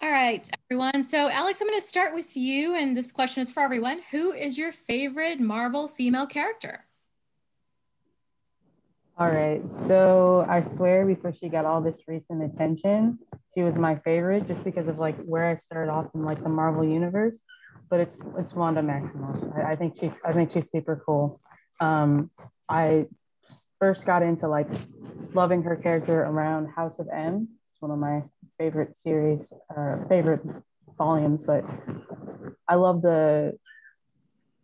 All right, everyone. So, Alex, I'm going to start with you, and this question is for everyone. Who is your favorite Marvel female character? All right. So I swear before she got all this recent attention, she was my favorite just because of like where I started off in like the Marvel universe. But it's Wanda Maximoff. I think she's super cool. I first got into like loving her character around House of M. It's one of my favorite series, favorite volumes. But I love the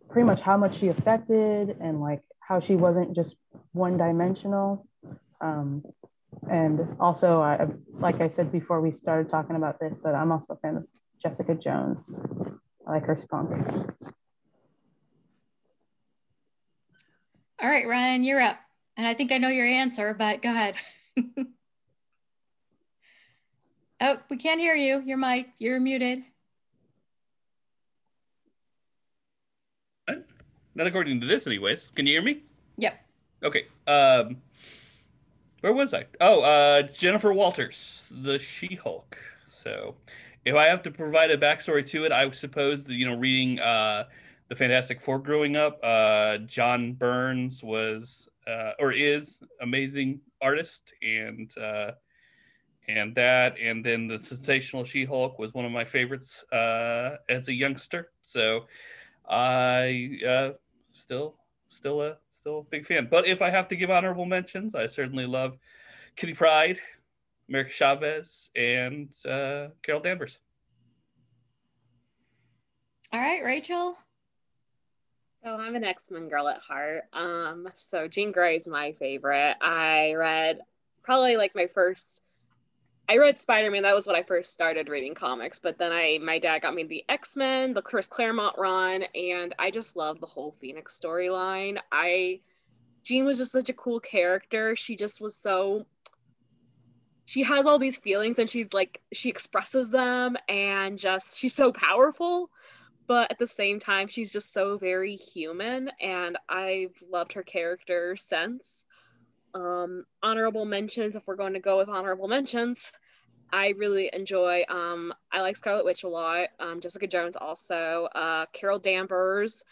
pretty much how much she affected and like how she wasn't just one dimensional. Um, and also, like I said before we started talking about this, but I'm also a fan of Jessica Jones. I like her spunk. All right, Ryan, you're up. And I think I know your answer, but go ahead. Oh, we can't hear you. Your mic, you're muted. Not according to this, anyways. Can you hear me? Yep. Okay. Where was I? Oh, Jennifer Walters, the She-Hulk. So, if I have to provide a backstory to it, I suppose that, reading the Fantastic Four growing up, John Burns was or is amazing artist, and that, and then the Sensational She-Hulk was one of my favorites as a youngster. So, I still a big fan. But if I have to give honorable mentions, I certainly love Kitty Pryde, America Chavez, and Carol Danvers. All right, Rachel. So I'm an X-Men girl at heart. So Jean Grey is my favorite. I read probably like I read Spider-Man. That was when I first started reading comics. But then my dad got me the X-Men, the Chris Claremont run, and I just love the whole Phoenix storyline. Jean was just such a cool character. She just was she has all these feelings and she expresses them and she's so powerful, but at the same time she's just so very human, and I've loved her character since. Honorable mentions, if we're going to go with honorable mentions, I really enjoy I like Scarlet Witch a lot, Jessica Jones also, Carol Danvers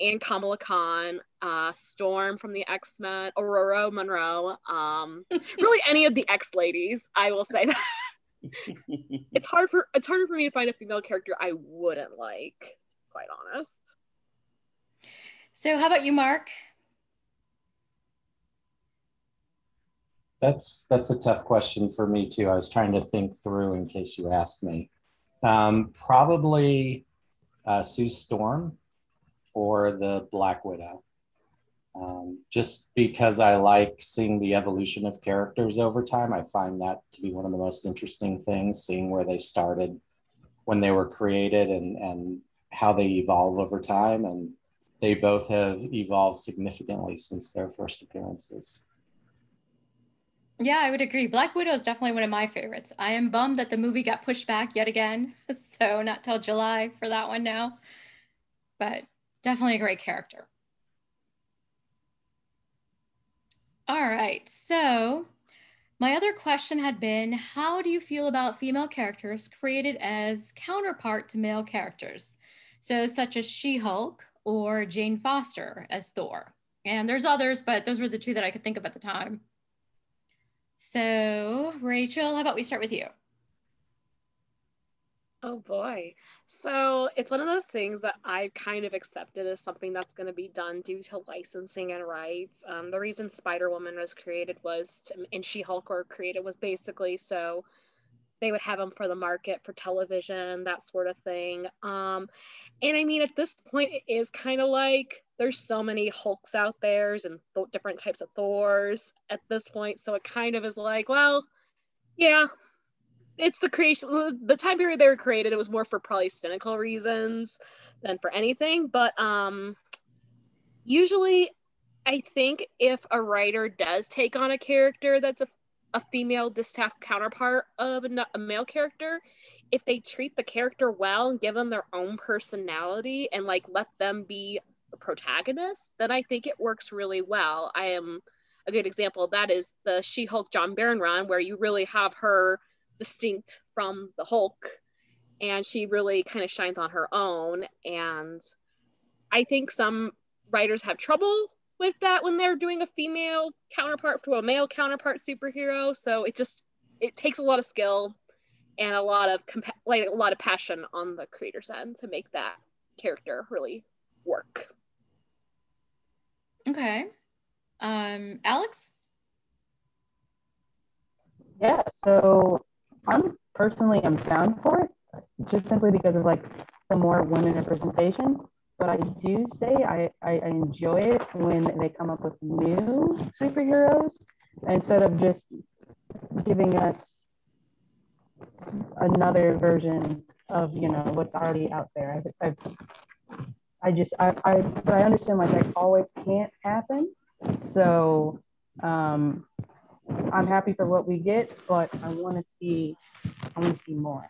and Kamala Khan, Storm from the X-Men, Aurora Monroe, really any of the X ladies, I will say that. It's harder for me to find a female character I wouldn't like, to be quite honest. So how about you, Mark? That's a tough question for me too. I was trying to think through in case you asked me. Probably Sue Storm or the Black Widow. Just because I like seeing the evolution of characters over time. I find that to be one of the most interesting things, seeing where they started when they were created and how they evolve over time. And they both have evolved significantly since their first appearances. Yeah, I would agree. Black Widow is definitely one of my favorites. I am bummed that the movie got pushed back yet again. So not till July for that one now. But definitely a great character. All right, so my other question had been, how do you feel about female characters created as counterpart to male characters? So such as She-Hulk or Jane Foster as Thor. And there's others, but those were the two that I could think of at the time. So Rachel, how about we start with you? Oh boy. So it's one of those things that I kind of accepted as something that's going to be done due to licensing and rights. The reason Spider-Woman was created and She-Hulk were created was basically so they would have them for the market, for television, that sort of thing. And I mean, at this point, it is kind of like there's so many Hulks out there and different types of Thors at this point. So it kind of is like, well, yeah, it's the time period they were created. It was more for probably cynical reasons than for anything. But usually, I think if a writer does take on a character that's a female distaff counterpart of a male character, if they treat the character well and give them their own personality and like let them be the protagonist, then I think it works really well. A good example of that is the She-Hulk John Byrne run, where you really have her distinct from the Hulk, and she really kind of shines on her own. And I think some writers have trouble with that when they're doing a female counterpart to a male counterpart superhero. So it takes a lot of skill and a lot of passion on the creator's end to make that character really work. Okay. Alex? Yeah, so I'm down for it, just simply because of like the more women representation. But I do say I enjoy it when they come up with new superheroes instead of just giving us another version of, you know, what's already out there. But I understand like that always can't happen. So I'm happy for what we get, but I want to see more.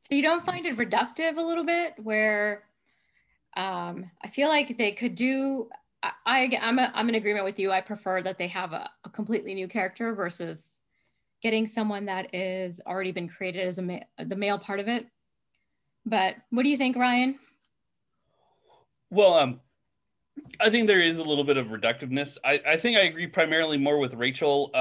So you don't find it reductive a little bit, where I feel like they could do. I'm in agreement with you. I prefer that they have a completely new character versus getting someone that is already been created as the male part of it. But what do you think, Ryan? Well, I think there is a little bit of reductiveness. I think I agree primarily more with Rachel.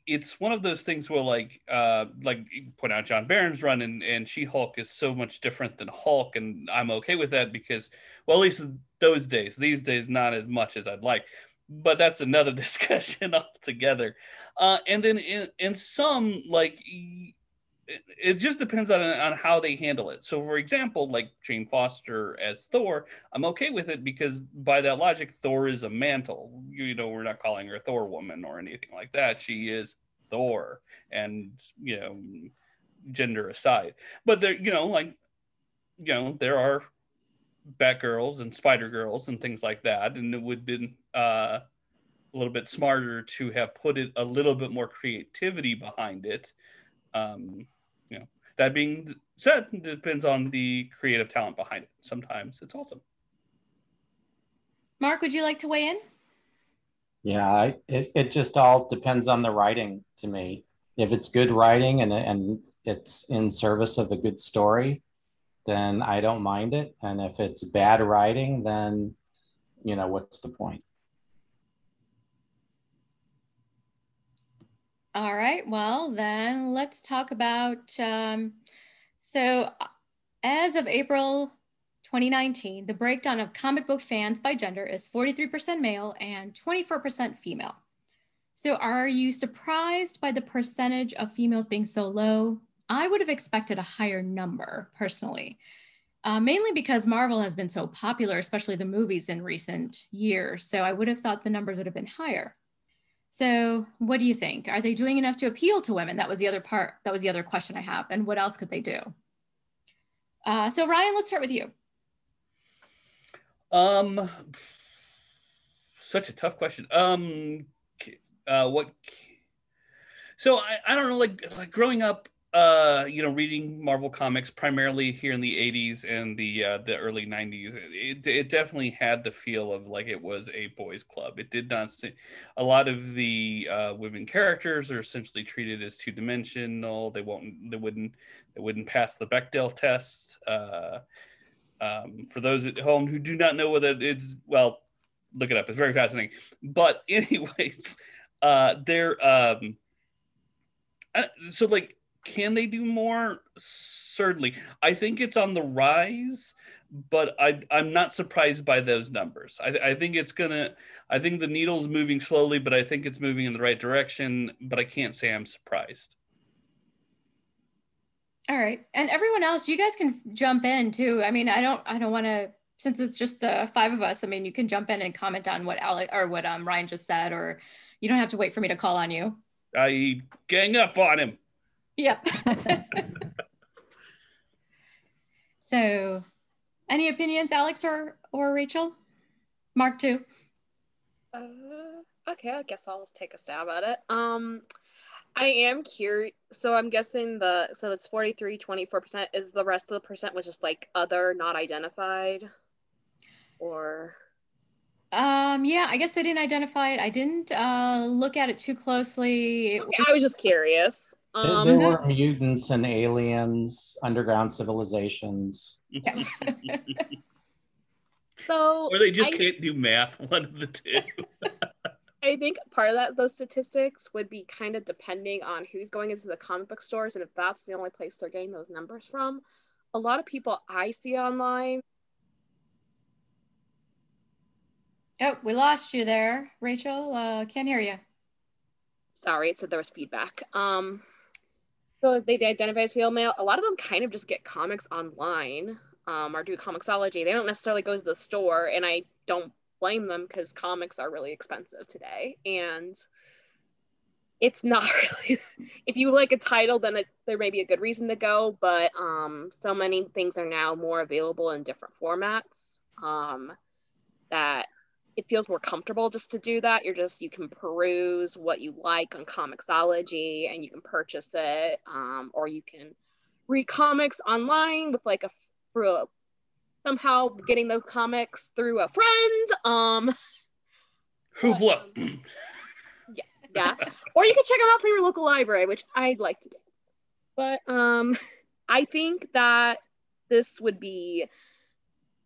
It's one of those things where like you point out John Barron's run and She-Hulk is so much different than Hulk, and I'm okay with that because, well, at least those days. These days, not as much as I'd like, but that's another discussion altogether. And then in some, like, it just depends on how they handle it. So, for example, like Jane Foster as Thor, I'm okay with it because by that logic, Thor is a mantle. You know, we're not calling her Thor woman or anything like that. She is Thor, and you know, gender aside. But there, there are Batgirls and Spider Girls and things like that, and it would have been a little bit smarter to have put it a little bit more creativity behind it. That being said, it depends on the creative talent behind it. Sometimes it's awesome. Mark, would you like to weigh in? Yeah, it just all depends on the writing to me. If it's good writing and it's in service of a good story, then I don't mind it. And if it's bad writing, then, you know, what's the point? All right, well, then let's talk about, so as of April 2019, the breakdown of comic book fans by gender is 43% male and 24% female. So are you surprised by the percentage of females being so low? I would have expected a higher number personally, mainly because Marvel has been so popular, especially the movies in recent years. So I would have thought the numbers would have been higher. So what do you think? Are they doing enough to appeal to women? That was the other part. That was the other question I have. And what else could they do? So Ryan, let's start with you. Such a tough question. What? So I don't know. Like growing up, reading Marvel comics primarily here in the '80s and the early '90s, it definitely had the feel of like it was a boys' club. It did not see a lot of the women characters are essentially treated as two-dimensional. They wouldn't pass the Bechdel test. For those at home who do not know what that is, well, look it up. It's very fascinating. But anyways, so like, can they do more? Certainly. I think it's on the rise, but I'm not surprised by those numbers. I think I think the needle's moving slowly, but I think it's moving in the right direction, but I can't say I'm surprised. All right. And everyone else, you guys can jump in too. I mean, I don't want to, since it's just the five of us, I mean, you can jump in and comment on what Ryan just said, or you don't have to wait for me to call on you. I gang up on him. Yep. So any opinions, Alex or Rachel? Mark too. Okay, I guess I'll take a stab at it. I am curious. So I'm guessing so it's 43, 24%. Is the rest of the percent was just like other, not identified? Or yeah, I guess they didn't identify it. I didn't look at it too closely. Okay, I was just curious. There were mutants and aliens, underground civilizations. Yeah. So or they just can't do math, one of the two. I think part of that, those statistics would be kind of depending on who's going into the comic book stores, and if that's the only place they're getting those numbers from. A lot of people I see online. Oh, we lost you there, Rachel. Can't hear you. Sorry, it said there was feedback. So they identify as female male. A lot of them kind of just get comics online, or do Comixology. They don't necessarily go to the store, and I don't blame them because comics are really expensive today, and it's not really. If you like a title, then there may be a good reason to go. But so many things are now more available in different formats that it feels more comfortable just to do that. You can peruse what you like on Comixology and you can purchase it, or you can read comics online with like somehow getting those comics through a friend. Hoovla. Yeah. Or you can check them out from your local library, which I'd like to do. But I think that this would be,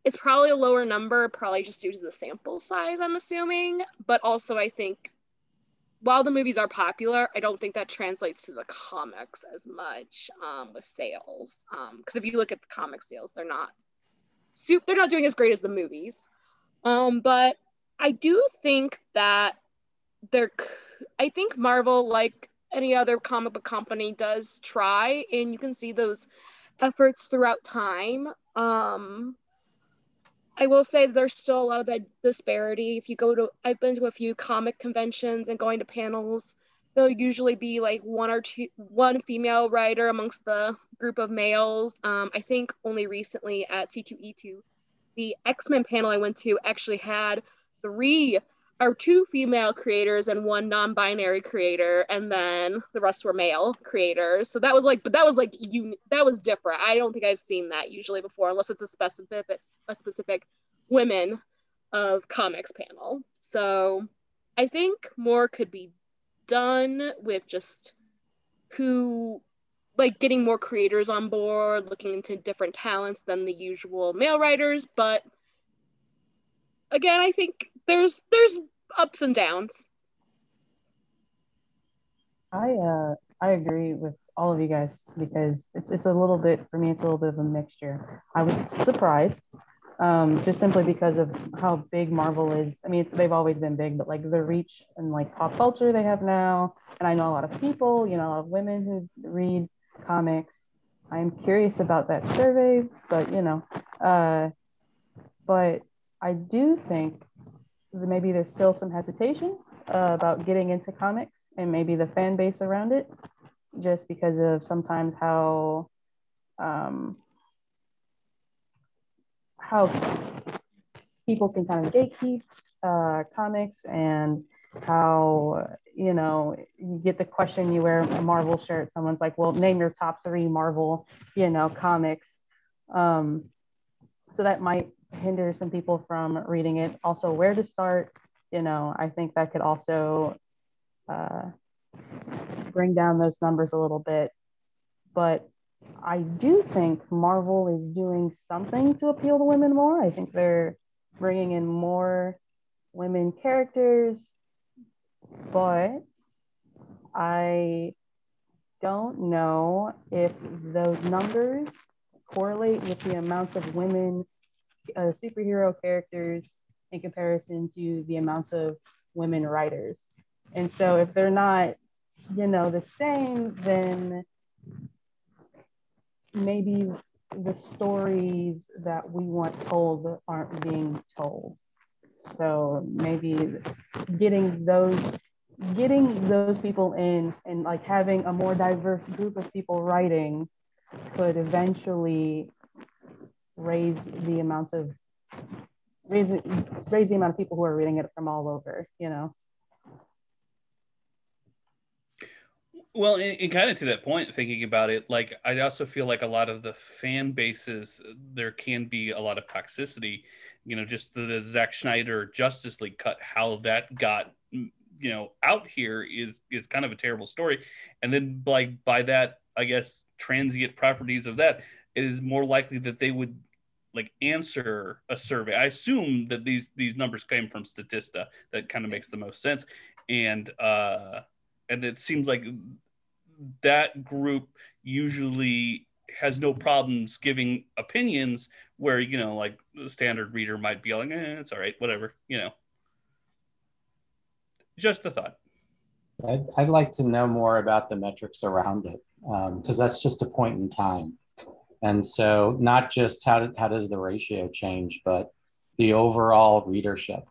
it's probably a lower number, probably just due to the sample size, I'm assuming. But also I think while the movies are popular, I don't think that translates to the comics as much with sales. Because if you look at the comic sales, they're not doing as great as the movies. But I do think that I think Marvel, like any other comic book company, does try, and you can see those efforts throughout time. I will say there's still a lot of that disparity. I've been to a few comic conventions and going to panels, there'll usually be like one female writer amongst the group of males. I think only recently at C2E2, the X-Men panel I went to actually had two female creators and one non-binary creator, and then the rest were male creators. So that was different. I don't think I've seen that usually before, unless it's a specific women of comics panel. So I think more could be done with just getting more creators on board, looking into different talents than the usual male writers. But again, I think there's ups and downs. I agree with all of you guys because it's a little bit, for me, it's a little bit of a mixture. I was surprised, just simply because of how big Marvel is. I mean, they've always been big, but like the reach and like pop culture they have now. And I know a lot of people, a lot of women who read comics. I'm curious about that survey, but but I do think that maybe there's still some hesitation about getting into comics and maybe the fan base around it, just because of sometimes how people can kind of gatekeep comics, and how you get the question, you wear a Marvel shirt, someone's like, well, name your top 3 Marvel comics. So that might hinder some people from reading it. Also, where to start, I think that could also bring down those numbers a little bit. But I do think Marvel is doing something to appeal to women more. I think they're bringing in more women characters, but I don't know if those numbers correlate with the amount of women superhero characters in comparison to the amount of women writers. And so if they're not, the same, then maybe the stories that we want told aren't being told. So maybe getting those people in and like having a more diverse group of people writing could eventually raise the amount of people who are reading it from all over, Well, and kind of to that point, thinking about it, like I also feel like a lot of the fan bases, there can be a lot of toxicity. Just the Zack Snyder Justice League cut, how that got out here is kind of a terrible story. And then like by that, I guess, transient properties of that, it is more likely that they would like answer a survey. I assume that these numbers came from Statista. That kind of makes the most sense. And it seems like that group usually has no problems giving opinions where, like the standard reader might be like, it's all right, whatever, Just a thought. I'd like to know more about the metrics around it, because that's just a point in time. And so not just how does the ratio change, but the overall readership.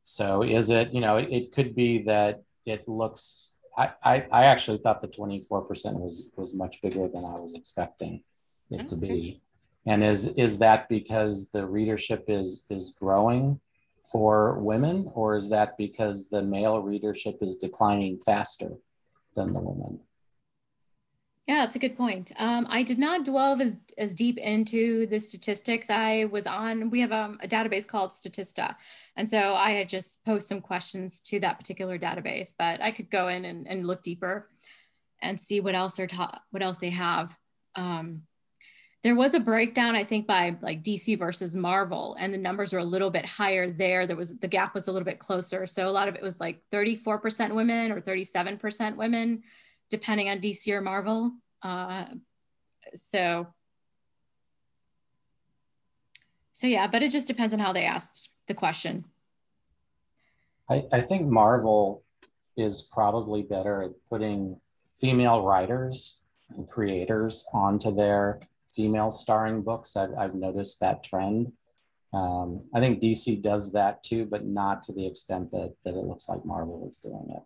So is it, it could be that it looks, I actually thought the 24% was much bigger than I was expecting it to be. And is that because the readership is growing for women, or is that because the male readership is declining faster than the women? Yeah, that's a good point. I did not delve as deep into the statistics. We have a database called Statista. And so I had just posed some questions to that particular database, but I could go in and look deeper and see what else they have. There was a breakdown, I think, by like DC versus Marvel, and the numbers were a little bit higher there. The gap was a little bit closer. So a lot of it was like 34% women or 37% women, depending on DC or Marvel. So yeah, but it just depends on how they asked the question. I think Marvel is probably better at putting female writers and creators onto their female starring books. I've noticed that trend. I think DC does that too, but not to the extent that it looks like Marvel is doing it.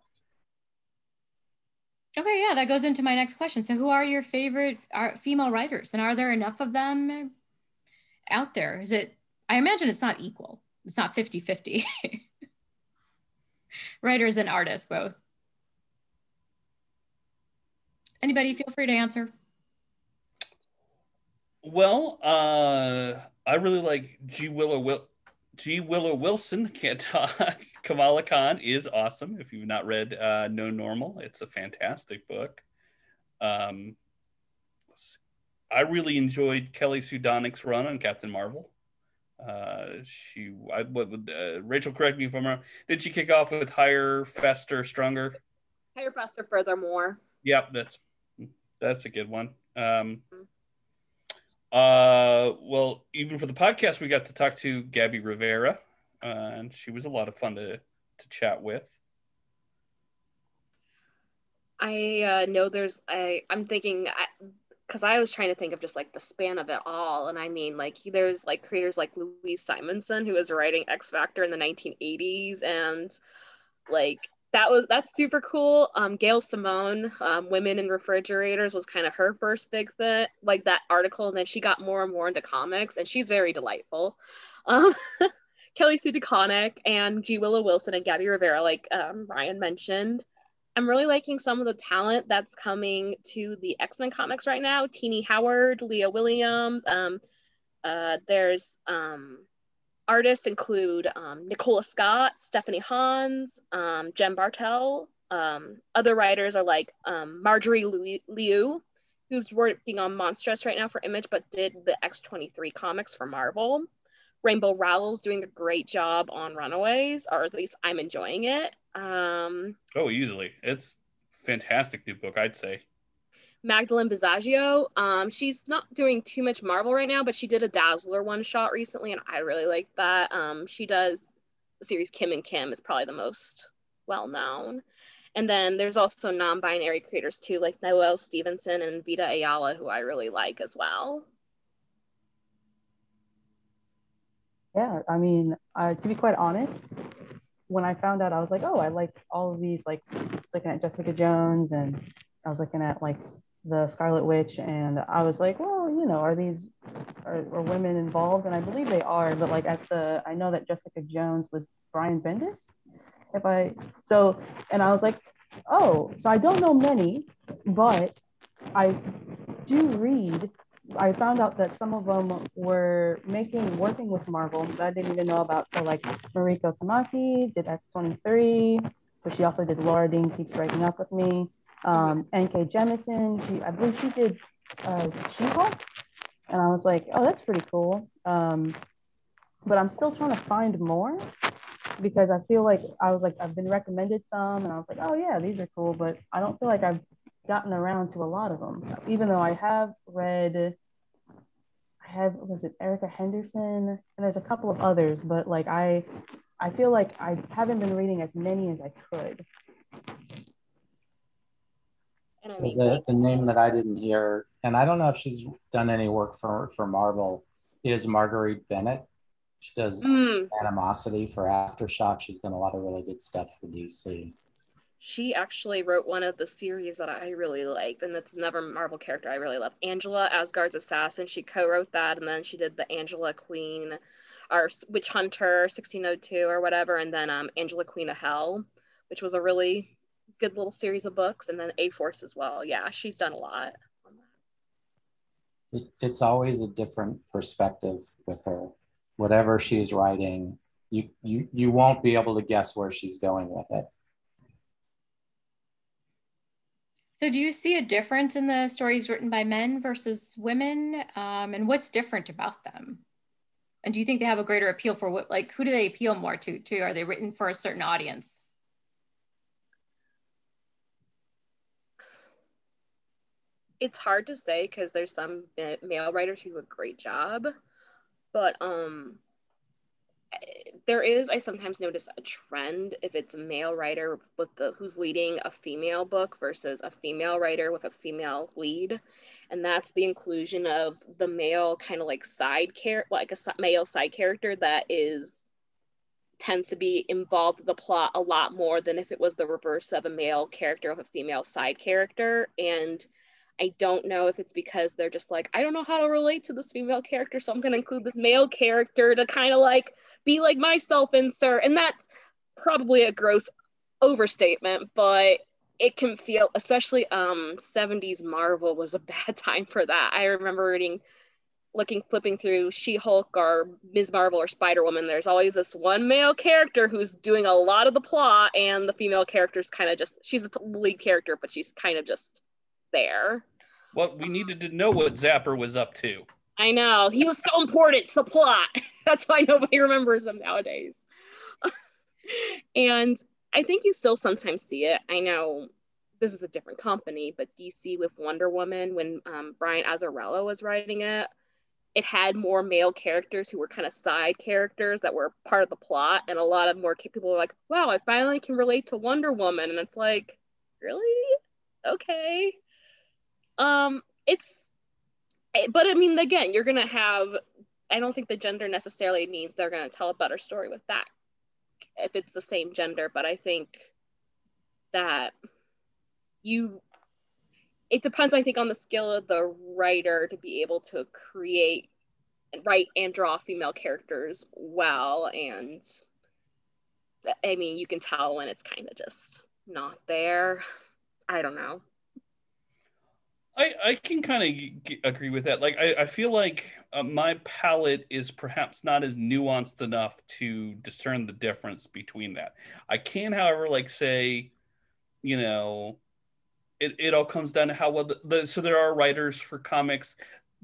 Okay, yeah, that goes into my next question. So who are your favorite female writers, and are there enough of them out there? I imagine it's not equal. It's not 50-50. Writers and artists both. Anybody feel free to answer. Well, I really like G. Willow Wilson. Can't talk. Kamala Khan is awesome. If you've not read No Normal, it's a fantastic book. I really enjoyed Kelly Sue Donnick's run on Captain Marvel. Rachel, correct me if I'm wrong. Did she kick off with Higher, Faster, Stronger? Higher, Faster, Furthermore. Yep, that's a good one. Well, even for the podcast, we got to talk to Gabby Rivera, and she was a lot of fun to chat with. I know I'm thinking, because I was trying to think of just like the span of it all. And I mean, like there's like creators like Louise Simonson, who was writing X Factor in the 1980s. And like, that's super cool. Gail Simone, Women in Refrigerators was kind of her first big thing, like that article. And then she got more and more into comics, and she's very delightful. Kelly Sue DeConnick and G. Willow Wilson and Gabby Rivera, like Ryan mentioned. I'm really liking some of the talent that's coming to the X-Men comics right now. Teenie Howard, Leah Williams. There's artists include Nicola Scott, Stephanie Hans, Jen Bartel. Other writers are like Marjorie Liu, who's working on Monstress right now for Image, but did the X-23 comics for Marvel. Rainbow Rowell's doing a great job on Runaways, or at least I'm enjoying it. Easily. It's a fantastic new book, I'd say. Magdalene Bisaggio, she's not doing too much Marvel right now, but she did a Dazzler one-shot recently, and I really like that. She does the series Kim and Kim is probably the most well-known. And then there's also non-binary creators too, like Noelle Stevenson and Vita Ayala, who I really like as well. Yeah, I mean, to be quite honest, when I found out, I was like, oh, I like all of these, like, I was looking at Jessica Jones, and I was looking at like the Scarlet Witch, and I was like, well, are women involved? And I believe they are, but like I know that Jessica Jones was Brian Bendis. And I was like, oh, so I don't know many, but I do read. I found out that some of them were working with Marvel that I didn't even know about. So like Mariko Tamaki did X-23. but she also did Laura Dean Keeps Breaking Up With Me. N.K. Jemisin, I believe she did She-Hulk, and I was like, oh, that's pretty cool. But I'm still trying to find more, because I feel like I've been recommended some, and I was like, oh yeah, these are cool, but I don't feel like I've gotten around to a lot of them, even though I have read, was it Erica Henderson, and there's a couple of others, but like I feel like I haven't been reading as many as I could. So the name that I didn't hear, and I don't know if she's done any work for Marvel, is Marguerite Bennett. She does Animosity for Aftershock. She's done a lot of really good stuff for DC. She actually wrote one of the series that I really liked, and it's another Marvel character I really love. Angela, Asgard's Assassin. She co-wrote that, and then she did the Angela Queen, or Witch Hunter 1602 or whatever, and then Angela Queen of Hell, which was a really good little series of books, and then A-Force as well. Yeah, she's done a lot on that. It's always a different perspective with her. Whatever she's writing, you won't be able to guess where she's going with it. So do you see a difference in the stories written by men versus women? And what's different about them? And do you think they have a greater appeal for what, like, who do they appeal more to? Are they written for a certain audience? It's hard to say, because there's some male writers who do a great job, but I sometimes notice a trend if it's a male writer with who's leading a female book versus a female writer with a female lead, and that's the inclusion of the male kind of like male side character that tends to be involved in the plot a lot more than if it was the reverse of a male character with a female side character. And I don't know if it's because they're just like, I don't know how to relate to this female character, so I'm going to include this male character to kind of like be like my self-insert. And that's probably a gross overstatement, but it can feel, especially 70s Marvel was a bad time for that. I remember flipping through She-Hulk or Ms. Marvel or Spider-Woman, there's always this one male character who's doing a lot of the plot, and the female character's kind of just, she's the lead character, but she's kind of just there. Well, we needed to know what Zapper was up to. I know. He was so important to the plot. That's why nobody remembers him nowadays. And I think you still sometimes see it. I know this is a different company, but DC with Wonder Woman, when Brian Azzarello was writing it, it had more male characters who were kind of side characters that were part of the plot. And a lot of more people were like, wow, I finally can relate to Wonder Woman. And it's like, really? Okay. But I mean, again, you're gonna have, I don't think the gender necessarily means they're gonna tell a better story with that if it's the same gender, but I think that it depends, I think, on the skill of the writer to be able to write and draw female characters well. And I mean, you can tell when it's kind of just not there. I don't know. I can kind of agree with that. Like, I feel like my palette is perhaps not as nuanced enough to discern the difference between that. I can, however, like say, you know, it all comes down to how well so there are writers for comics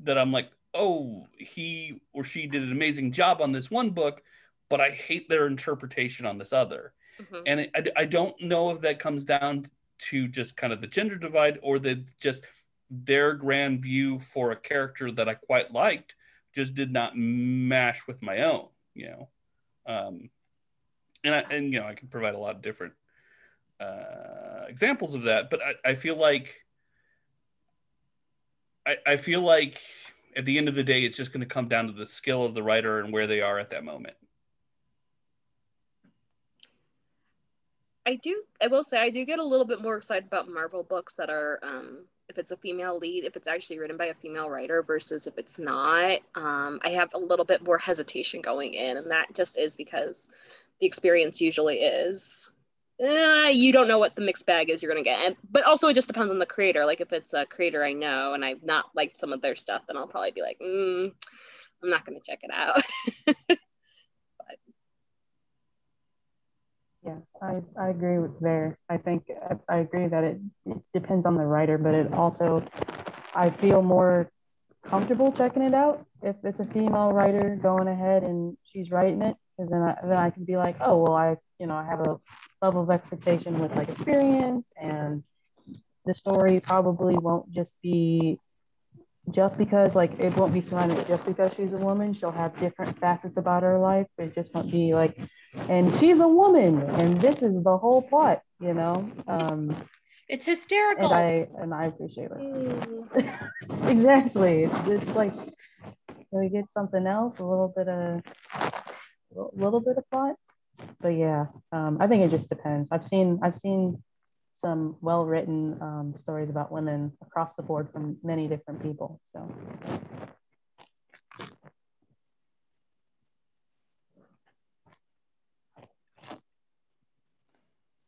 that I'm like, oh, he or she did an amazing job on this one book, but I hate their interpretation on this other. Mm-hmm. And I don't know if that comes down to just kind of the gender divide, or that just their grand view for a character that I quite liked just did not mash with my own, you know. And you know, I can provide a lot of different examples of that, but I feel like I feel like at the end of the day, it's just going to come down to the skill of the writer and where they are at that moment. I will say I do get a little bit more excited about Marvel books that are if it's a female lead, if it's actually written by a female writer versus if it's not. I have a little bit more hesitation going in, and that just is because the experience usually is you don't know what the mixed bag is you're going to get. But also it just depends on the creator. Like if it's a creator I know and I've not liked some of their stuff, then I'll probably be like, I'm not going to check it out. Yeah, I agree with there. I think I agree that it depends on the writer, but it also, I feel more comfortable checking it out if it's a female writer going ahead and she's writing it, because then I can be like, oh well, I have a level of expectation with like experience, and the story probably won't just be just because like it won't be surrounded just because she's a woman. She'll have different facets about her life. It just won't be like, and she's a woman and this is the whole plot, It's hysterical. And I appreciate it. Exactly. It's like, can we get something else, a little bit of plot? But yeah, I think it just depends. I've seen some well-written stories about women across the board from many different people. So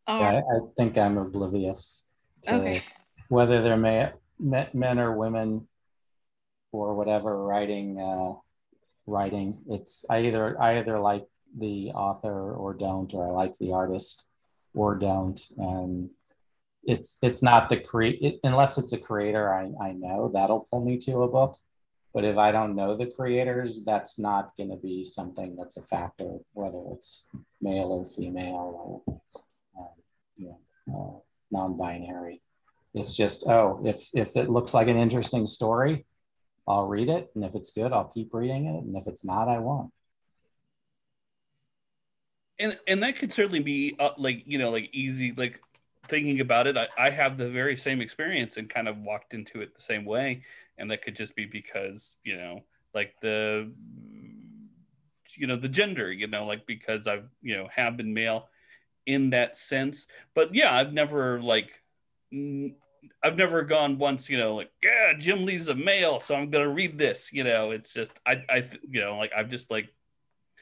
yeah, I think I'm oblivious to whether they're men or women or whatever writing. It's I either like the author or don't, or I like the artist or don't, and it's not unless it's a creator I know, that'll pull me to a book. But if I don't know the creators, that's not going to be something that's a factor, whether it's male or female or non-binary. It's just, if it looks like an interesting story, I'll read it, and if it's good, I'll keep reading it, and if it's not, I won't. And that could certainly be like easy, like thinking about it. I have the very same experience and kind of walked into it the same way, and that could just be because like the gender, like because I've have been male in that sense. But yeah, I've never gone once, like, yeah, Jim Lee's a male, so I'm gonna read this. It's just like I'm just like,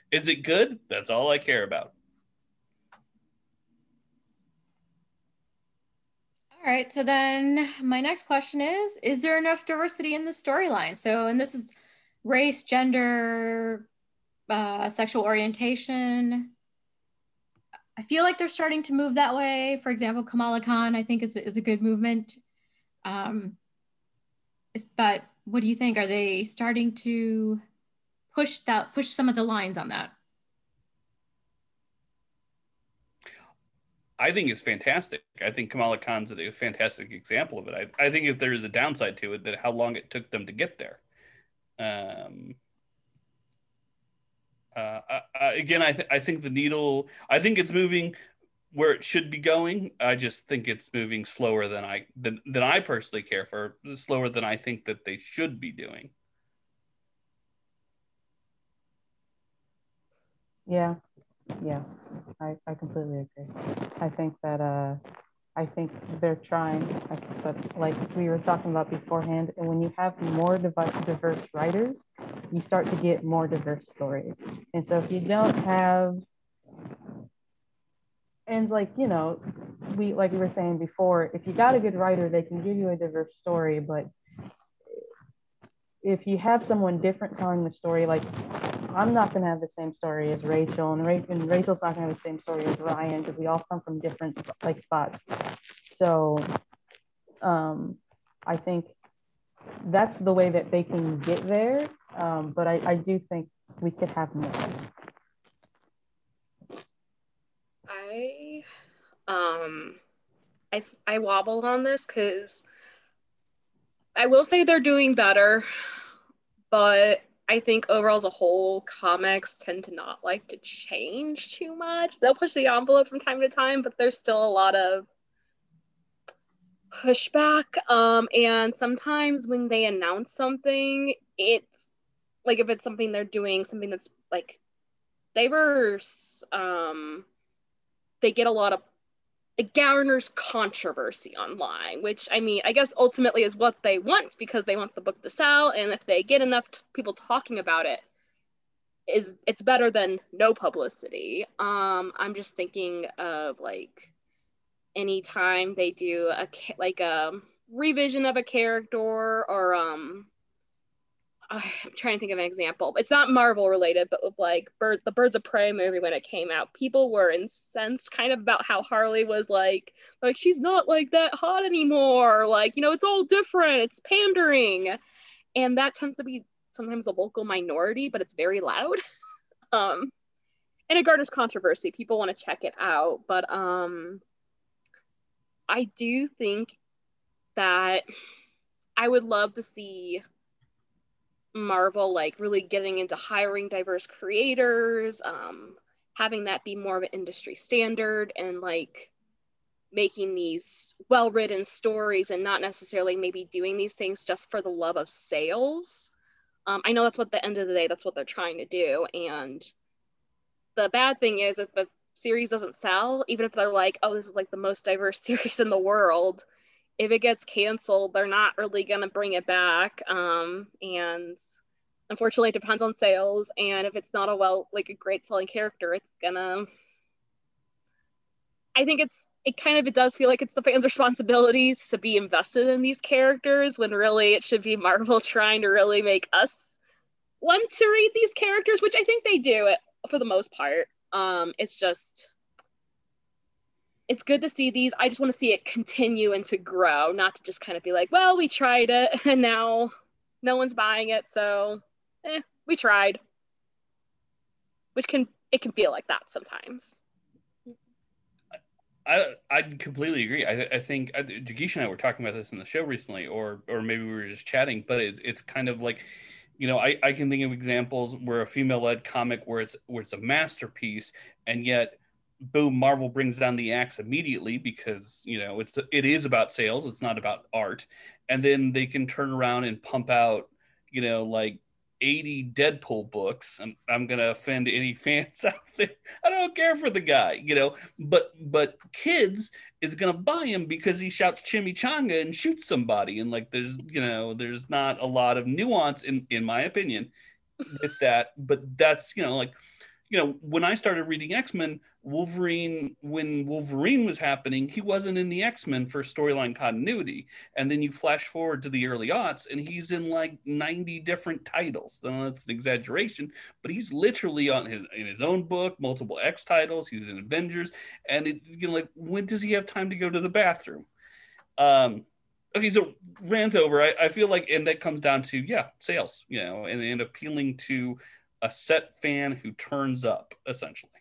is it good? That's all I care about. All right, so then my next question is there enough diversity in the storyline? So, and this is race, gender, sexual orientation. I feel like they're starting to move that way. For example, Kamala Khan, I think is a good movement. But what do you think? Are they starting to push some of the lines on that? I think it's fantastic. I think Kamala Khan's a fantastic example of it. I think if there is a downside to it, that how long it took them to get there. Again, I think the needle, I think it's moving where it should be going. I just think it's moving slower than I personally care for, slower than I think that they should be doing. Yeah, I completely agree. I think that I think they're trying, but like we were talking about beforehand, and when you have more diverse writers, you start to get more diverse stories. And so if you don't have, and like we were saying before, if you got a good writer, they can give you a diverse story. But if you have someone different telling the story, like I'm not going to have the same story as Rachel, and Rachel's not going to have the same story as Ryan, because we all come from different like spots. So I think that's the way that they can get there. But I do think we could have more. I wobbled on this because I will say they're doing better, but I think overall as a whole, comics tend to not like to change too much. They'll push the envelope from time to time, but there's still a lot of pushback. And sometimes when they announce something, it's like if it's something they're doing, something that's like diverse, they get a lot of, it garners controversy online, which I mean, I guess ultimately is what they want because they want the book to sell. And if they get enough people talking about it, it's better than no publicity. I'm just thinking of like anytime they do a revision of a character, or I'm trying to think of an example. It's not Marvel related, but with like the Birds of Prey movie when it came out, people were incensed kind of about how Harley was like she's not like that hot anymore. Like, you know, it's all different. It's pandering. And that tends to be sometimes the local minority, but it's very loud. And it garners controversy. People want to check it out. But I do think that I would love to see Marvel like really getting into hiring diverse creators, having that be more of an industry standard, and like making these well-written stories and not necessarily maybe doing these things just for the love of sales. I know that's what, at the end of the day, that's what they're trying to do. And the bad thing is if the series doesn't sell, even if they're like, oh, this is like the most diverse series in the world, if it gets canceled, they're not really going to bring it back. And unfortunately, it depends on sales. And if it's not a great selling character, it's gonna, I think it does feel like it's the fans' responsibilities to be invested in these characters when really it should be Marvel trying to really make us want to read these characters, which I think they do it for the most part. It's good to see these. I just want to see it continue and to grow, not to just kind of be like, well, we tried it and now no one's buying it, so we tried. Which can feel like that sometimes. I completely agree. I think Jagish and I were talking about this in the show recently, or maybe we were just chatting, but it's kind of like, you know, I can think of examples where a female-led comic where it's a masterpiece, and yet boom, Marvel brings down the axe immediately because, you know, it is about sales, it's not about art. And then they can turn around and pump out, you know, like 80 Deadpool books. I'm gonna offend any fans out there. I don't care for the guy, you know, but kids is gonna buy him because he shouts chimichanga and shoots somebody. And like there's not a lot of nuance in my opinion with that. But that's, you know, like, you know, when I started reading X-Men, when Wolverine was happening, he wasn't in the X-Men for storyline continuity. And then you flash forward to the early aughts, and he's in like 90 different titles. Now, that's an exaggeration, but he's literally in his own book, multiple X titles. He's in Avengers. And you know, like, when does he have time to go to the bathroom? Okay, so rant over. I feel like, and that comes down to, sales, you know, and appealing to a set fan who turns up, essentially.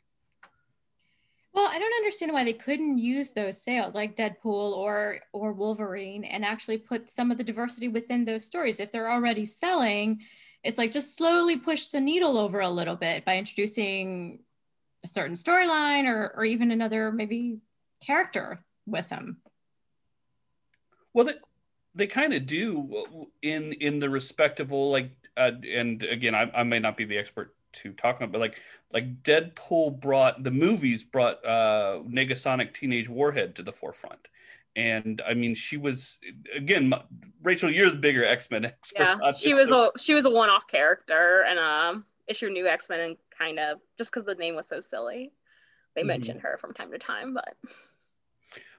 Well, I don't understand why they couldn't use those sales like Deadpool or Wolverine and actually put some of the diversity within those stories. If they're already selling, it's like just slowly push the needle over a little bit by introducing a certain storyline or even another maybe character with them. Well, they kind of do in the respectable, like, and again, I may not be the expert to talk about, but like Deadpool brought Negasonic Teenage Warhead to the forefront. And I mean, she was, again, Rachel, you're the bigger X-Men expert. Yeah, she was a one-off character and issue New X-Men, and kind of just because the name was so silly, they mentioned her from time to time,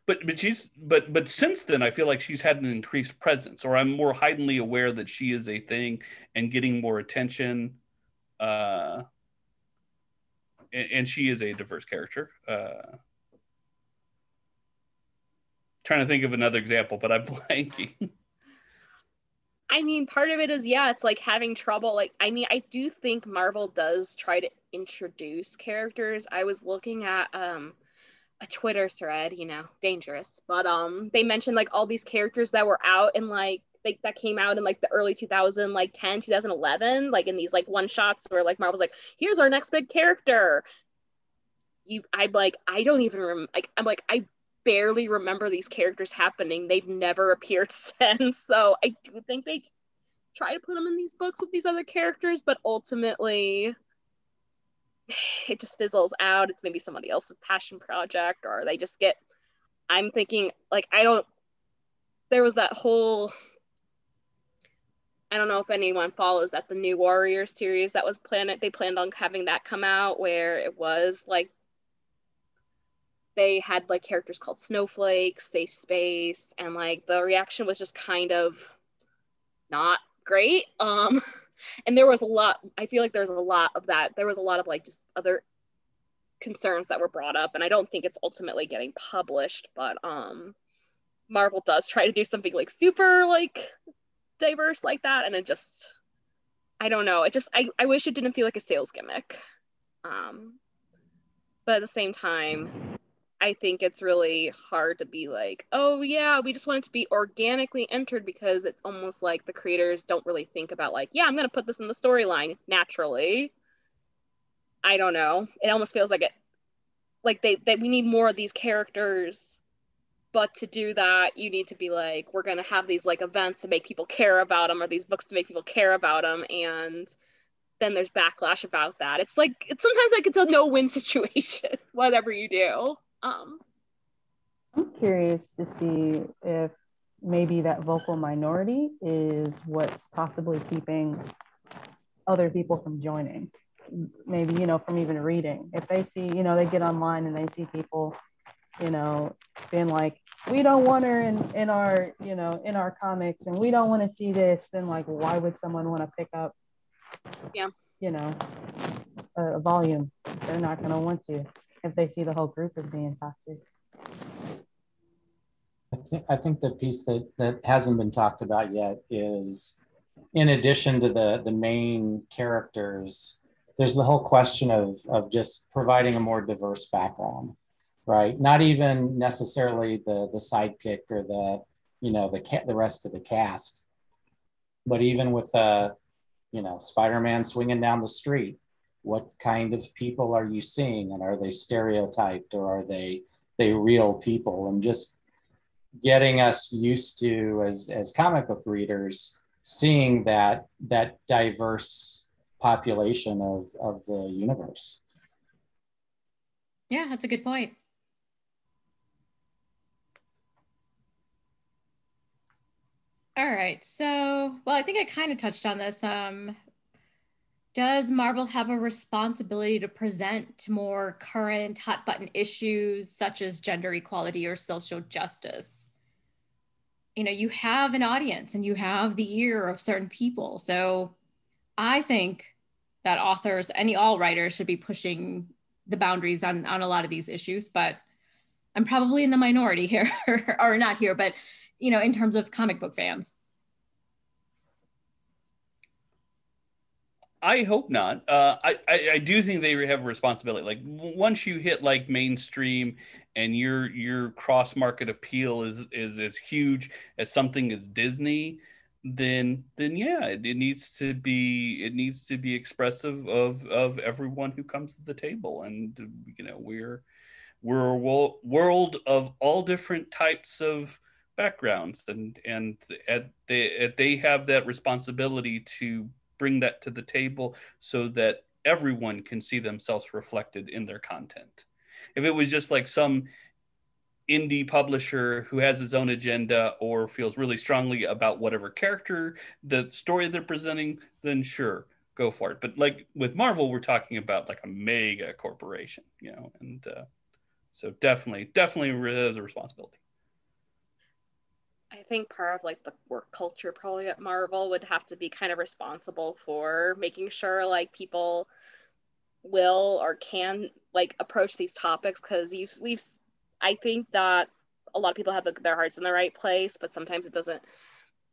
But since then, I feel like she's had an increased presence, or I'm more heightenedly aware that she is a thing and getting more attention. And she is a diverse character. Trying to think of another example, but I'm blanking. I mean, part of it is, it's like having trouble. Like, I mean, I do think Marvel does try to introduce characters. I was looking at a Twitter thread, you know, dangerous, but they mentioned like all these characters that were out in like that came out in like the early 2011, like in these like one shots where like Marvel's like, here's our next big character. I'm like, I don't even remember. Like, I'm like, I barely remember these characters happening. They've never appeared since. So I do think they try to put them in these books with these other characters, but ultimately it just fizzles out. It's maybe somebody else's passion project, or they just get, I'm thinking like, there was that whole, I don't know if anyone follows that, the New Warriors series that was they planned on having that come out, where it was like, they had like characters called Snowflake, Safe Space, and like the reaction was just kind of not great. And there was a lot, I feel like there's a lot of that. There was a lot of like just other concerns that were brought up, and I don't think it's ultimately getting published, but Marvel does try to do something like super like diverse like that, and it just, I don't know, I wish it didn't feel like a sales gimmick. But at the same time, I think it's really hard to be like, oh yeah, we just want it to be organically entered, because it's almost like the creators don't really think about like, yeah, I'm gonna put this in the storyline naturally. I don't know. It almost feels like we need more of these characters, but to do that, you need to be like, we're gonna have these like events to make people care about them, or these books to make people care about them, and then there's backlash about that. It's sometimes like it's a no-win situation, whatever you do. I'm curious to see if maybe that vocal minority is what's possibly keeping other people from joining. Maybe, from even reading. If they see, they get online and they see people, being like, we don't want her in our, in our comics, and we don't want to see this, then like, why would someone want to pick up, a volume? They're not going to want to if they see the whole group as being toxic. I think the piece that hasn't been talked about yet is, in addition to the main characters, there's the whole question of just providing a more diverse background, right? Not even necessarily the sidekick or the rest of the cast, but even with Spider-Man swinging down the street, what kind of people are you seeing, and are they stereotyped, or are they real people? And just getting us used to, as comic book readers, seeing that diverse population of the universe. Yeah, that's a good point. All right, so, well, I think I kind of touched on this. Does Marvel have a responsibility to present more current hot button issues such as gender equality or social justice? You have an audience and you have the ear of certain people. So I think that authors, all writers, should be pushing the boundaries on a lot of these issues, but I'm probably in the minority here, or not here, but, in terms of comic book fans. I hope not. I do think they have a responsibility. Like once you hit like mainstream and your cross market appeal is as huge as something as Disney, then yeah, it needs to be expressive of everyone who comes to the table. And we're a world of all different types of backgrounds, and they have that responsibility to bring that to the table so that everyone can see themselves reflected in their content. If it was just like some indie publisher who has his own agenda or feels really strongly about whatever character, the story they're presenting, then sure, go for it. But like with Marvel, we're talking about like a mega corporation, and so definitely has a responsibility. I think part of like the work culture probably at Marvel would have to be kind of responsible for making sure like people will or can like approach these topics, because I think that a lot of people have their hearts in the right place, but sometimes it doesn't,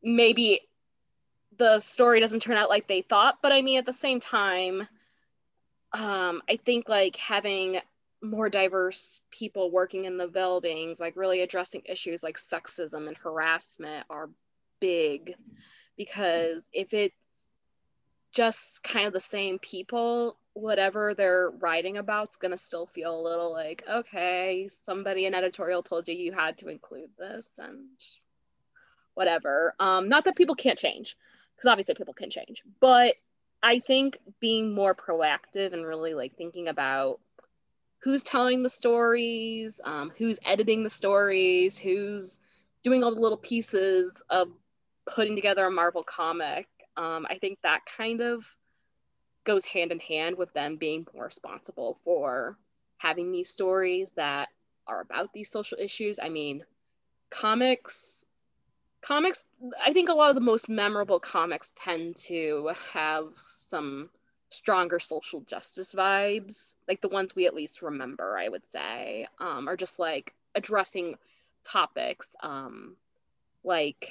maybe the story doesn't turn out like they thought. But I mean, at the same time, I think like having more diverse people working in the buildings, like really addressing issues like sexism and harassment, are big. Because if it's just kind of the same people, whatever they're writing about is going to still feel a little like, okay, somebody in editorial told you had to include this, and whatever. Not that people can't change, because obviously people can change, but I think being more proactive and really like thinking about who's telling the stories, who's editing the stories, who's doing all the little pieces of putting together a Marvel comic. I think that kind of goes hand in hand with them being more responsible for having these stories that are about these social issues. I mean, comics comics, I think a lot of the most memorable comics tend to have some stronger social justice vibes, like the ones we at least remember, I would say, are just like addressing topics, like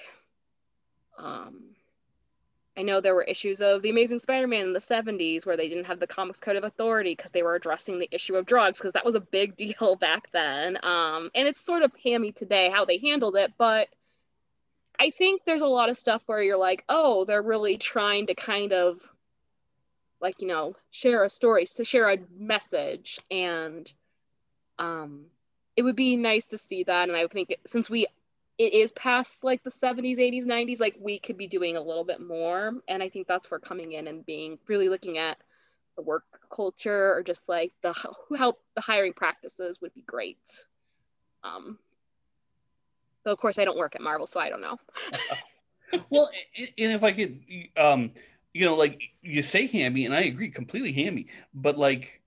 I know there were issues of The Amazing Spider-Man in the 70s where they didn't have the Comics Code of Authority because they were addressing the issue of drugs, because that was a big deal back then. And it's sort of hammy today how they handled it, but I think there's a lot of stuff where you're like, oh, they're really trying to kind of, like, you know, share a story, to share a message. And it would be nice to see that. And I think since it is past like the 70s, 80s, 90s, like we could be doing a little bit more. And I think that's where coming in and being really looking at the work culture, or just like how the hiring practices would be great. Though of course I don't work at Marvel, so I don't know. Well, and if I could, you know, like you say hammy, and I agree, completely hammy, but like,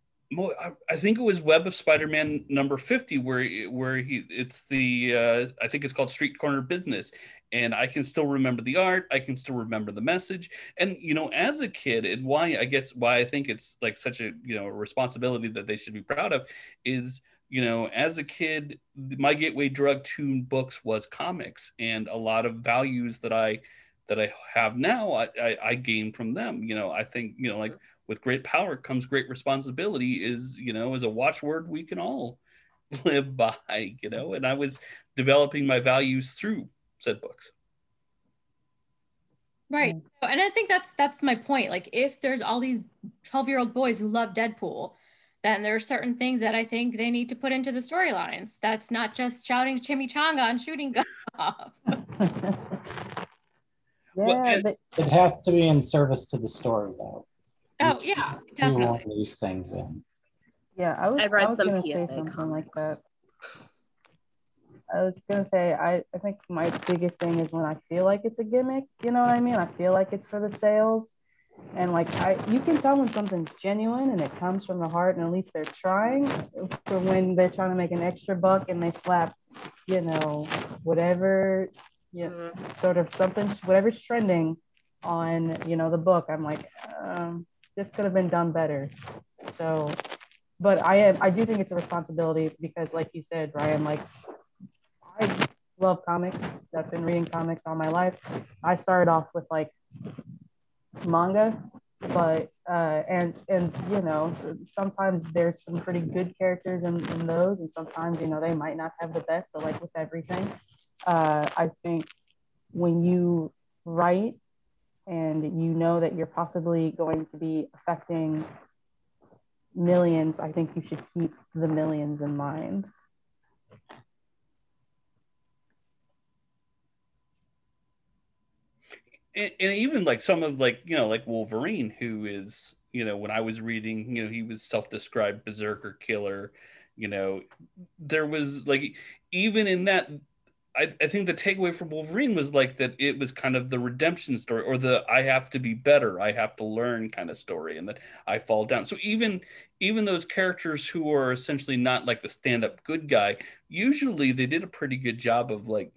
I think it was Web of Spider-Man number 50 where it's the I think it's called Street Corner Business, and I can still remember the art, I can still remember the message, and you know, as a kid, and why I think it's like such a, you know, a responsibility that they should be proud of is, you know, as a kid, my gateway drug to books was comics, and a lot of values that I have now, I gained from them. You know, I think, you know, like with great power comes great responsibility is, you know, is a watchword we can all live by, you know, and I was developing my values through said books. Right. And I think that's my point. Like, if there's all these 12-year-old boys who love Deadpool, then there are certain things that I think they need to put into the storylines. That's not just shouting chimichanga and shooting guns off. Yeah, well, it has to be in service to the story, though. Oh, yeah, definitely. Do these things in. Yeah, I've read some gonna PSA say something comics. like that. I was gonna say, I think my biggest thing is when I feel like it's a gimmick, you know what I mean? I feel like it's for the sales. And like you can tell when something's genuine and it comes from the heart, and at least they're trying. For when they're trying to make an extra buck and they slap, you know, whatever, sort of something, whatever's trending on, you know, the book. I'm like, this could have been done better. So, but I do think it's a responsibility because, like you said, Ryan, like, I love comics. I've been reading comics all my life. I started off with like manga, but and you know, sometimes there's some pretty good characters in those, and sometimes, you know, they might not have the best, but like with everything, I think when you write and you know that you're possibly going to be affecting millions, I think you should keep the millions in mind. And even like some of, like, you know, like Wolverine, who is, you know, when I was reading, you know, he was self-described berserker killer, you know, there was like, even in that, I think the takeaway from Wolverine was like that it was kind of the redemption story, or the I have to be better, I have to learn kind of story, and that I fall down. So even those characters who are essentially not like the stand-up good guy, usually they did a pretty good job of like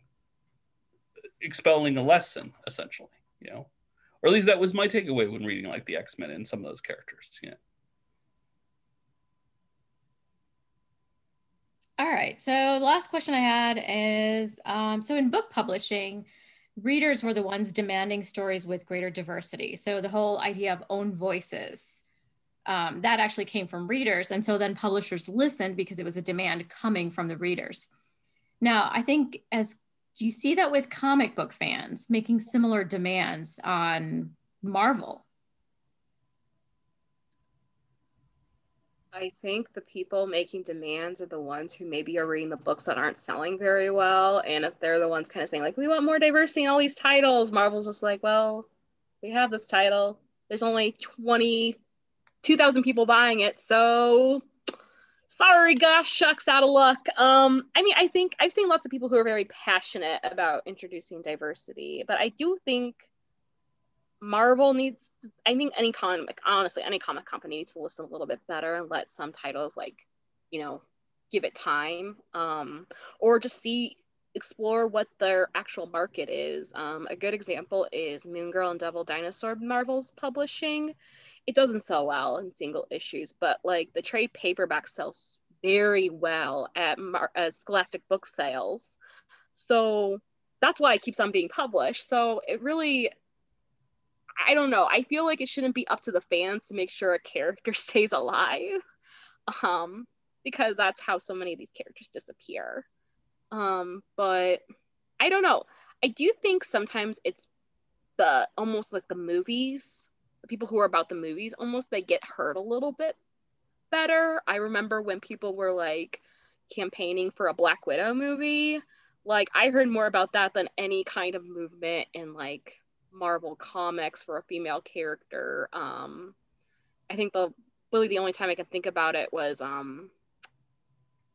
expelling a lesson, essentially, you know, or at least that was my takeaway when reading like the X-Men and some of those characters. Yeah. All right. So the last question I had is, so in book publishing, readers were the ones demanding stories with greater diversity. So the whole idea of own voices, that actually came from readers. And so then publishers listened because it was a demand coming from the readers. Now, I think do you see that with comic book fans making similar demands on Marvel? I think the people making demands are the ones who maybe are reading the books that aren't selling very well. And if they're the ones kind of saying, like, we want more diversity in all these titles, Marvel's just like, well, we have this title. There's only 22,000 people buying it. So sorry, gosh, shucks, out of luck. I mean, I think I've seen lots of people who are very passionate about introducing diversity, but I do think Marvel needs to, I think any comic company needs to listen a little bit better and let some titles, like, you know, give it time, or just see explore what their actual market is. A good example is Moon Girl and Devil Dinosaur Marvel's publishing. It doesn't sell well in single issues, but like the trade paperback sells very well at Scholastic book sales. So that's why it keeps on being published. So it really, I don't know. I feel like it shouldn't be up to the fans to make sure a character stays alive, because that's how so many of these characters disappear. But I don't know. I do think sometimes it's almost like the movies, the people who are about the movies, almost they get hurt a little bit better. I remember when people were like campaigning for a Black Widow movie, like I heard more about that than any kind of movement in like Marvel comics for a female character. I think really the only time I can think about it was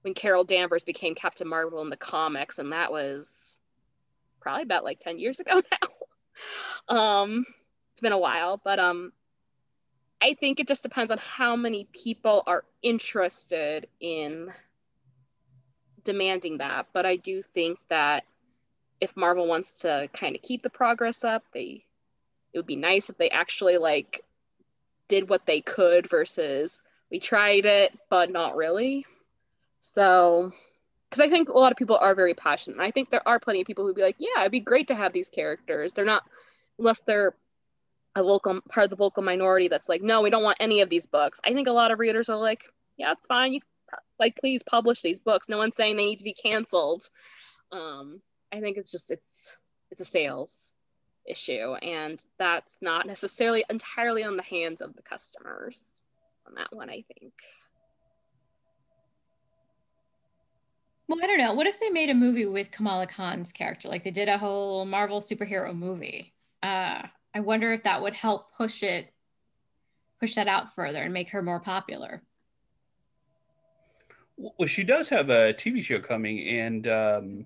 when Carol Danvers became Captain Marvel in the comics, and that was probably about like 10 years ago now. It's been a while, but I think it just depends on how many people are interested in demanding that. But I do think that if Marvel wants to kind of keep the progress up, it would be nice if they actually like did what they could versus we tried it, but not really. So, because I think a lot of people are very passionate. And I think there are plenty of people who'd be like, yeah, it'd be great to have these characters. They're not, unless they're a vocal part of the vocal minority that's like, no, we don't want any of these books. I think a lot of readers are like, yeah, it's fine. You like, please publish these books. No one's saying they need to be canceled. I think it's just, it's a sales issue, and that's not necessarily entirely on the hands of the customers on that one, I think. Well, I don't know. What if they made a movie with Kamala Khan's character? Like they did a whole Marvel superhero movie. I wonder if that would help push that out further and make her more popular. Well, she does have a TV show coming, and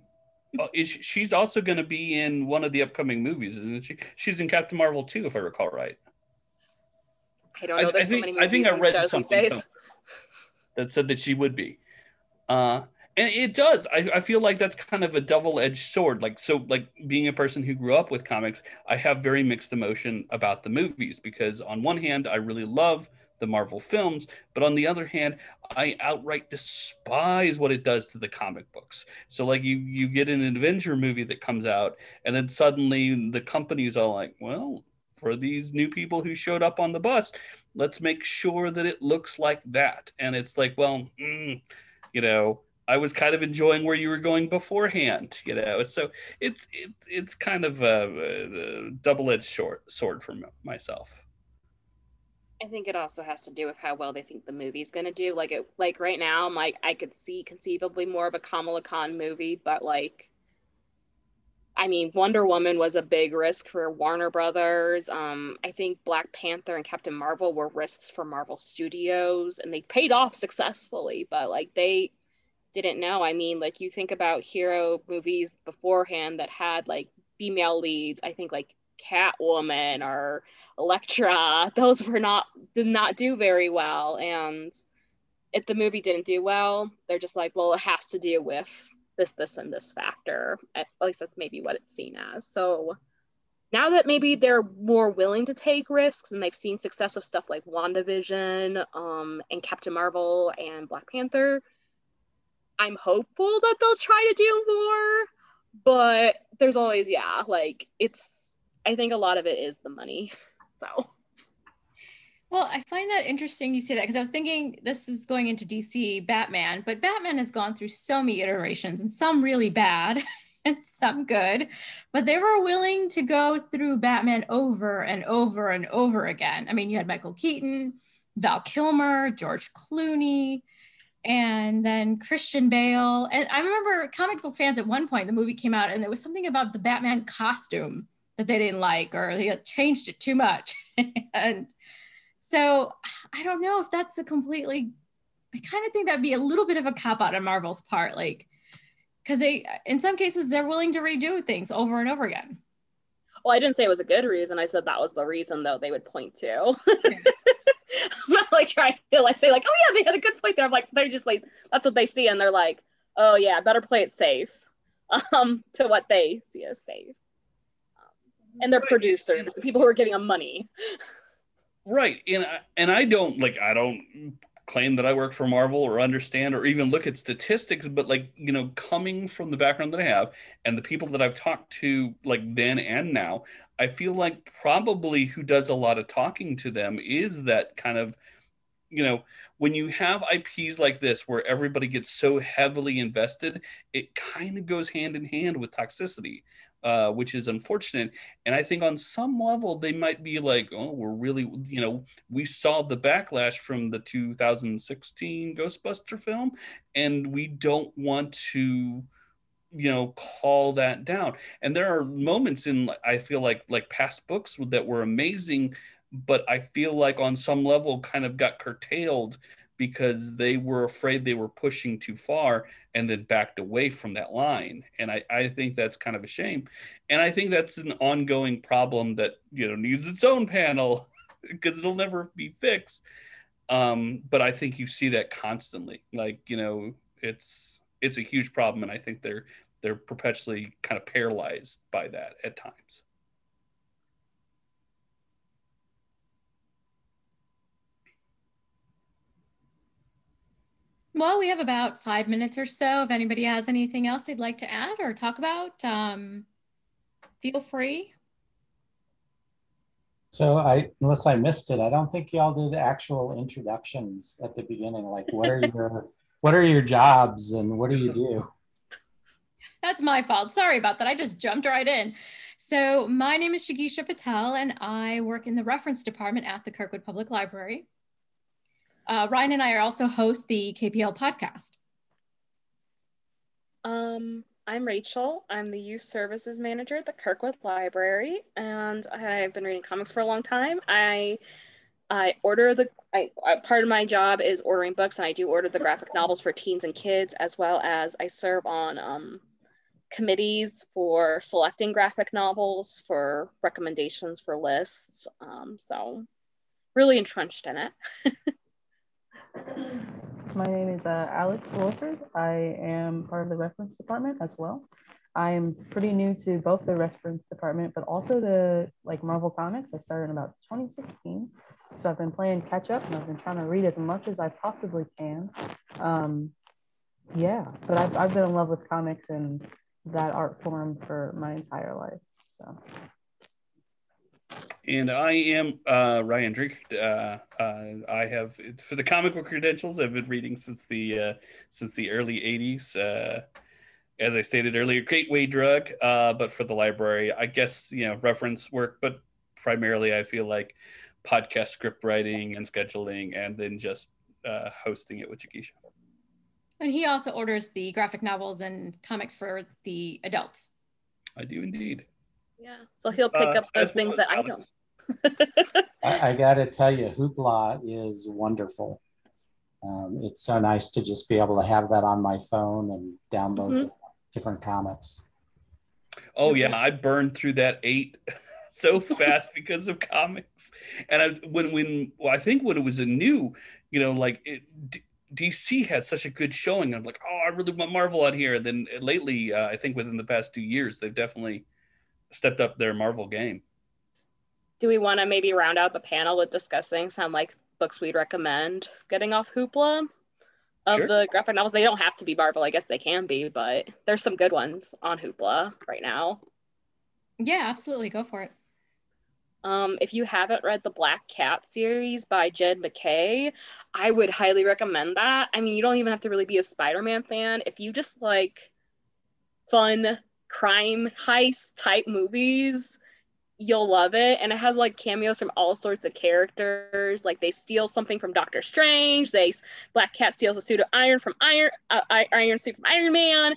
she's also going to be in one of the upcoming movies, isn't she? She's in Captain Marvel 2, if I recall right. I don't know. There's so many movies I think I read shows something these days that said that she would be. And it does. I feel like that's kind of a double-edged sword. Like being a person who grew up with comics, I have very mixed emotion about the movies because on one hand, I really love the Marvel films, but on the other hand, I outright despise what it does to the comic books. So like you get an Avenger movie that comes out, and then suddenly the companies are like, well, for these new people who showed up on the bus, let's make sure that it looks like that. And it's like, well, I was kind of enjoying where you were going beforehand, So it's kind of a double-edged sword for myself. I think it also has to do with how well they think the movie's going to do. Like right now, I'm like, I could see conceivably more of a Kamala Khan movie, but like, I mean, Wonder Woman was a big risk for Warner Brothers. I think Black Panther and Captain Marvel were risks for Marvel Studios, and they paid off successfully, but like they didn't know. I mean, like you think about hero movies beforehand that had like female leads, I think like Catwoman or Elektra, those did not do very well. And if the movie didn't do well, they're just like, well, it has to do with this, and this factor. At least that's maybe what it's seen as. So now that maybe they're more willing to take risks and they've seen success with stuff like WandaVision, and Captain Marvel and Black Panther, I'm hopeful that they'll try to do more, but there's always, I think a lot of it is the money. So. Well, I find that interesting you say that because I was thinking this is going into DC Batman, but Batman has gone through so many iterations and some really bad and some good, but they were willing to go through Batman over and over and over again. I mean, you had Michael Keaton, Val Kilmer, George Clooney, and then Christian Bale. And I remember comic book fans at one point, the movie came out and there was something about the Batman costume that they didn't like, or they had changed it too much. And so I don't know if that's I kind of think that'd be a little bit of a cop out on Marvel's part, like, because in some cases, they're willing to redo things over and over again. Well, I didn't say it was a good reason. I said that was the reason, though, they would point to. Yeah. I'm not like trying to like say like, oh yeah, they had a good point there. I'm like, they're just like, that's what they see, and they're like, oh yeah, better play it safe. to what they see as safe. And their producers, the people who are giving them money. Right. And I don't claim that I work for Marvel or understand or even look at statistics, but like, you know, coming from the background that I have and the people that I've talked to like then and now, I feel like probably who does a lot of talking to them is that kind of, you know, when you have IPs like this where everybody gets so heavily invested, it kind of goes hand in hand with toxicity, which is unfortunate. And I think on some level, they might be like, oh, we're really, you know, we saw the backlash from the 2016 Ghostbuster film, and we don't want to, you know, call that down. And there are moments in, I feel like past books that were amazing, but I feel like on some level kind of got curtailed because they were afraid they were pushing too far and then backed away from that line. And I think that's kind of a shame. And I think that's an ongoing problem that, you know, needs its own panel because it'll never be fixed. But I think you see that constantly. Like, you know, it's a huge problem, and I think they're perpetually kind of paralyzed by that at times. Well, we have about 5 minutes or so. If anybody has anything else they'd like to add or talk about, feel free. So unless I missed it, I don't think y'all did actual introductions at the beginning. Like, what are your jobs and what do you do? That's my fault. Sorry about that. I just jumped right in. So my name is Shagisha Patel, and I work in the reference department at the Kirkwood Public Library. Ryan and I are also host the KPL podcast. I'm Rachel. I'm the youth services manager at the Kirkwood Library, and I've been reading comics for a long time. I order part of my job is ordering books, and I do order the graphic novels for teens and kids, as well as I serve on committees for selecting graphic novels, for recommendations for lists. So really entrenched in it. My name is Alex Wolford. I am part of the reference department as well. I am pretty new to both the reference department, but also the Marvel Comics. I started in about 2016. So I've been playing catch up, and I've been trying to read as much as I possibly can. Yeah, but I've been in love with comics and that art form for my entire life. So. And I am Ryan Drake. I have, for the comic book credentials, I've been reading since the early '80s. As I stated earlier, gateway drug. But for the library, I guess, you know, reference work, but primarily I feel like podcast script writing and scheduling, and then just hosting it with Jagisha. And he also orders the graphic novels and comics for the adults. I do indeed. Yeah, so he'll pick up those things that I don't. I got to tell you, Hoopla is wonderful. It's so nice to just be able to have that on my phone and download different comics. Oh yeah, I burned through that 8 so fast because of comics. And I think when it was a new, you know, like DC had such a good showing. I'm like, oh, I really want Marvel on here. And then lately, I think within the past 2 years, they've definitely stepped up their Marvel game. Do we want to maybe round out the panel with discussing some books we'd recommend getting off Hoopla of the graphic novels? They don't have to be Marvel. I guess they can be, but there's some good ones on Hoopla right now. Yeah, absolutely. Go for it. If you haven't read the Black Cat series by Jed MacKay, I would highly recommend that. I mean, you don't even have to really be a Spider-Man fan. If you just like fun crime heist type movies, you'll love it. And it has cameos from all sorts of characters. Like they steal something from Doctor Strange. Black Cat steals a suit of iron from Iron suit from Iron Man.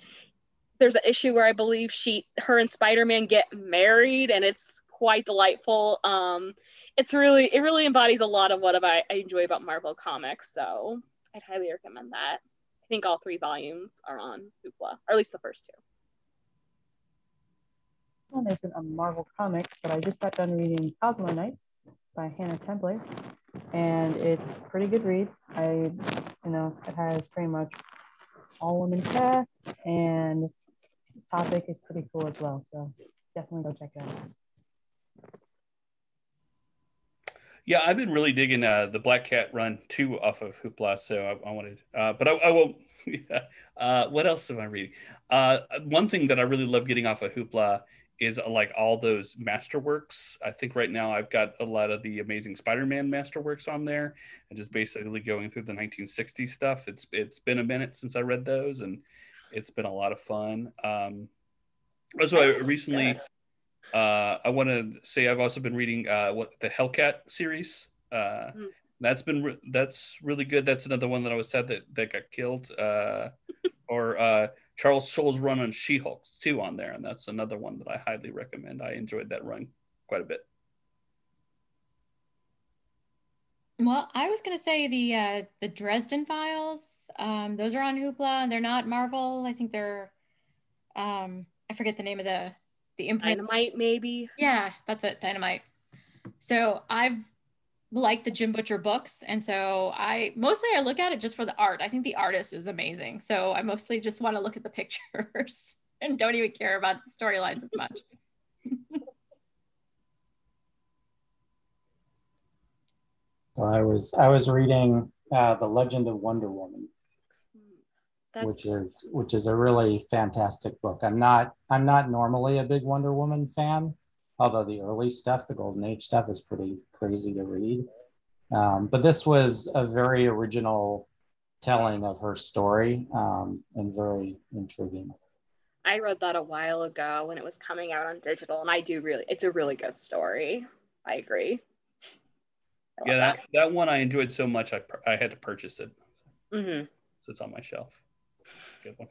There's an issue where I believe her and Spider-Man get married, and it's quite delightful. It really embodies a lot of what I enjoy about Marvel Comics. So I'd highly recommend that. I think all 3 volumes are on Hoopla, or at least the first 2. One isn't a Marvel comic, but I just got done reading Cosmo Knights by Hannah Template, and it's a pretty good read. It has pretty much all women cast, and topic is pretty cool as well. So definitely go check it out. Yeah, I've been really digging the Black Cat Run 2 off of Hoopla, so I wanted, but I won't. What else am I reading? One thing that I really love getting off of Hoopla is like all those masterworks. I think right now I've got a lot of the Amazing Spider-Man masterworks on there, and just basically going through the 1960s stuff. It's been a minute since I read those, and it's been a lot of fun. Also, I recently. Good. I want to say I've also been reading what the Hellcat series. That's really good. That's another one that I was sad that got killed. Or Charles Soule's run on She-Hulk too on there, and that's another one that I highly recommend. I enjoyed that run quite a bit. Well, I was gonna say the Dresden Files. Those are on Hoopla, and they're not Marvel. I think they're I forget the name of the imprint. Dynamite, maybe. Yeah, that's it, Dynamite. So I've liked the Jim Butcher books, and so I look at it just for the art. I think the artist is amazing. So I mostly just want to look at the pictures and don't even care about the storylines as much. So I was reading The Legend of Wonder Woman, which is a really fantastic book. I'm not normally a big Wonder Woman fan, although the early stuff, the Golden Age stuff, is pretty crazy to read. But this was a very original telling of her story, and very intriguing. I read that a while ago when it was coming out on digital, and it's a really good story. I agree. Yeah, that one I enjoyed so much I had to purchase it. Mm-hmm. So it's on my shelf. It's a good one.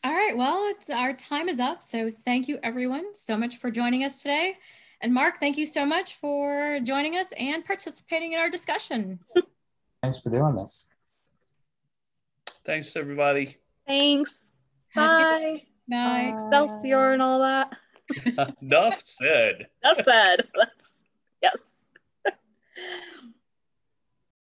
All right, well, our time is up. So thank you everyone so much for joining us today. And Mark, thank you so much for joining us and participating in our discussion. Thanks for doing this. Thanks, everybody. Thanks. Bye. Bye. Excelsior and all that. Enough said. Enough said. Yes.